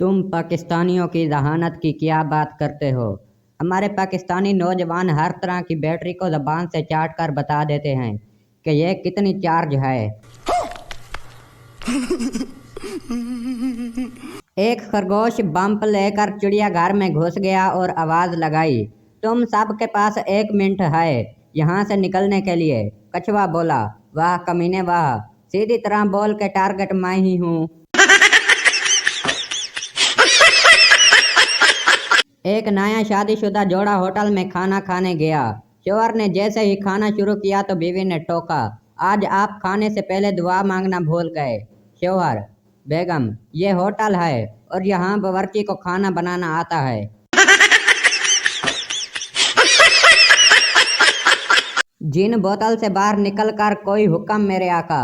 तुम पाकिस्तानियों की जहानत की क्या बात करते हो। हमारे पाकिस्तानी नौजवान हर तरह की बैटरी को ज़बान से चाट कर बता देते हैं कि यह कितनी चार्ज है। एक खरगोश बम्प लेकर चिड़ियाघर में घुस गया और आवाज लगाई, तुम सब के पास 1 मिनट है यहाँ से निकलने के लिए। कछुआ बोला, वाह कमीने वाह, सीधी तरह बोल के टारगेट मैं ही हूँ। एक नया शादीशुदा जोड़ा होटल में खाना खाने गया। शौहर ने जैसे ही खाना शुरू किया तो बीवी ने टोका, आज आप खाने से पहले दुआ मांगना भूल गए। शौहर, बेगम ये होटल है और यहाँ बावर्ची को खाना बनाना आता है। जिन बोतल से बाहर निकलकर कोई हुक्म मेरे आका।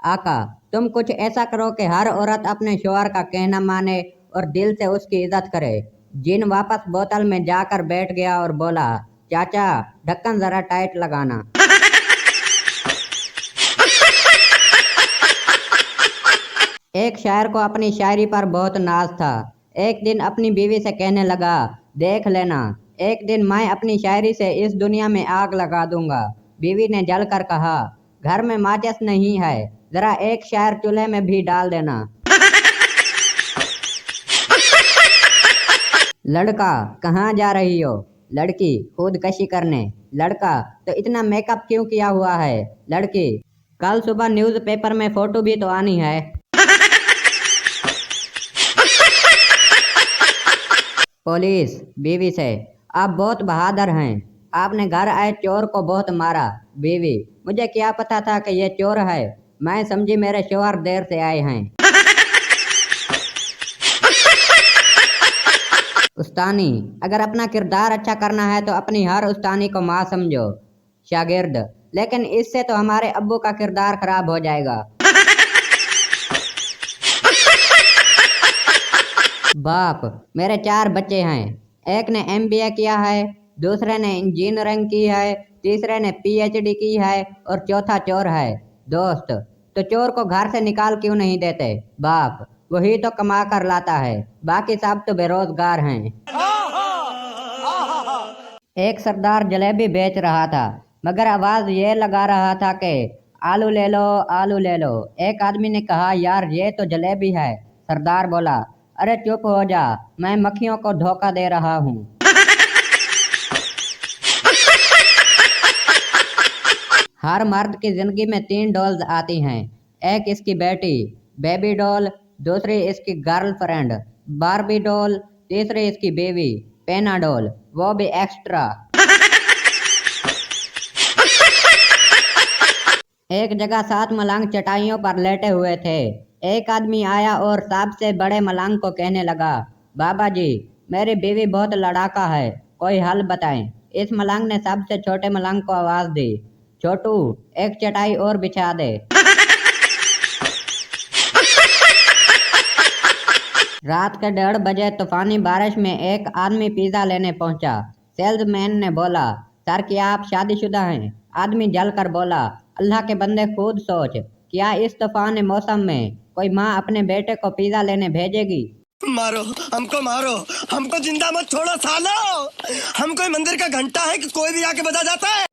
आका, तुम कुछ ऐसा करो कि हर औरत अपने शौहर का कहना माने और दिल से उसकी इज्जत करे। जिन वापस बोतल में जाकर बैठ गया और बोला, चाचा ढक्कन जरा टाइट लगाना। एक शायर को अपनी शायरी पर बहुत नाज था। एक दिन अपनी बीवी से कहने लगा, देख लेना एक दिन मैं अपनी शायरी से इस दुनिया में आग लगा दूंगा। बीवी ने जलकर कहा, घर में माचिस नहीं है, जरा एक शायर चूल्हे में भी डाल देना। लड़का, कहाँ जा रही हो? लड़की, खुदकशी करने। लड़का, तो इतना मेकअप क्यों किया हुआ है? लड़की, कल सुबह न्यूज़पेपर में फोटो भी तो आनी है। पुलिस बीवी से, आप बहुत बहादुर हैं, आपने घर आए चोर को बहुत मारा। बीवी, मुझे क्या पता था कि ये चोर है, मैं समझी मेरे शौहर देर से आए हैं। उस्तानी, अगर अपना किरदार अच्छा करना है तो अपनी हर उस्तानी को माँ समझो। शागिर्द, लेकिन इससे तो हमारे अब्बू का किरदार खराब हो जाएगा। बाप, मेरे 4 बच्चे हैं, एक ने MBA किया है, दूसरे ने इंजीनियरिंग की है, तीसरे ने PhD की है और चौथा चोर है। दोस्त, तो चोर को घर से निकाल क्यों नहीं देते? बाप, वही तो कमा कर लाता है, बाकी सब तो बेरोजगार हैं। एक सरदार जलेबी बेच रहा था, मगर आवाज ये लगा रहा था कि आलू ले लो, आलू ले लो। एक आदमी ने कहा, यार ये तो जलेबी है। सरदार बोला, अरे चुप हो जा, मैं मक्खियों को धोखा दे रहा हूँ। हर मर्द की जिंदगी में 3 डॉल्स आती हैं। एक इसकी बेटी बेबी डॉल, दूसरी इसकी गर्लफ्रेंड बारबी डॉल, तीसरी इसकी बीवी पेना डॉल, वो भी एक्स्ट्रा। एक जगह 7 मलंग चटाइयों पर लेटे हुए थे। एक आदमी आया और सबसे बड़े मलंग को कहने लगा, बाबा जी मेरी बीवी बहुत लड़ाका है, कोई हल बताएं। इस मलंग ने सबसे छोटे मलंग को आवाज दी, छोटू एक चटाई और बिछा दे। रात के 1:30 बजे तूफानी बारिश में एक आदमी पिज्जा लेने पहुंचा। सेल्समैन ने बोला, सर क्या आप शादीशुदा हैं? आदमी जलकर बोला, अल्लाह के बंदे खुद सोच, क्या इस तूफानी मौसम में कोई माँ अपने बेटे को पिज्जा लेने भेजेगी? मारो हमको जिंदा मत छोड़ो सालो, हम कोई मंदिर का घंटा है कि कोई भी आके बजा जाता है।